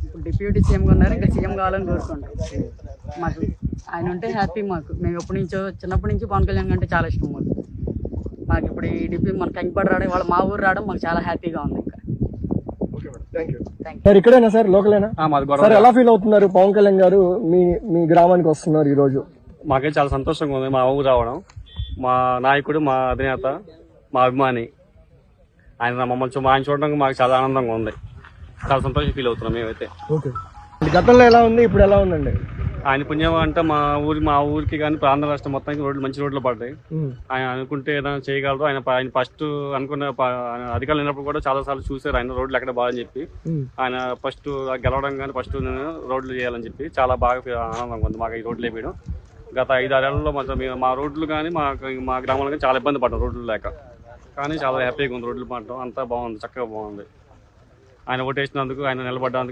ఇప్పుడు డిప్యూటీ సీఎంగా ఉన్నారు, ఇంకా సీఎం కావాలని కోరుకుంటాం. మాకు ఆయన ఉంటే హ్యాపీ. మేము ఎప్పటి నుంచో చిన్నప్పటి నుంచి పవన్ కళ్యాణ్ అంటే చాలా ఇష్టం మాకు ఇప్పుడు ఈ డిప్యూటీ మన కంకిపాడు రావడం, వాళ్ళ మా ఊరు రావడం మాకు చాలా హ్యాపీగా ఉంది. సార్ ఇక్కడేనా సార్, లోకలేనా సార్? ఎలా ఫీల్ అవుతున్నారు పవన్ కళ్యాణ్ గారు మీ గ్రామానికి వస్తున్నారు ఈ రోజు? మాకే చాలా సంతోషంగా ఉంది మా ఊరు రావడం. మా నాయకుడు, మా అధినేత, మా అభిమాని ఆయన మమ్మల్ని ఆయన చూడడానికి మాకు చాలా ఆనందంగా ఉంది. చాలా సంతోషంగా ఫీల్ అవుతున్నాం మేమైతే. ఓకే, గతంలో ఎలా ఉంది, ఇప్పుడు ఎలా ఉందండి? ఆయన పుణ్యం అంటే మా ఊరికి కానీ ఆంధ్ర రాష్ట్రం మొత్తానికి రోడ్లు మంచి రోడ్లు పడ్డాయి. ఆయన అనుకుంటే ఏదైనా చేయగలరు. ఆయన ఫస్ట్ అనుకున్న అధికారులు అయినప్పుడు కూడా చాలా సార్లు చూసారు ఆయన రోడ్లు ఎక్కడ బాగా అని చెప్పి. ఆయన ఫస్ట్ గెలవడం కానీ ఫస్ట్ రోడ్లు చేయాలని చెప్పి చాలా బాగా ఆనందంగా ఉంది మాకు ఈ రోడ్లు వేయడం. గత 5-6 ఏళ్లలో మాత్రం మా రోడ్లు కానీ మా గ్రామంలో కానీ చాలా ఇబ్బంది పడ్డాం రోడ్లు లేక. కానీ చాలా హ్యాపీగా ఉంది రోడ్లు పడడం. అంతా బాగుంది, చక్కగా బాగుంది. ఆయన ఓటేసినందుకు, ఆయన నిలబడ్డానికి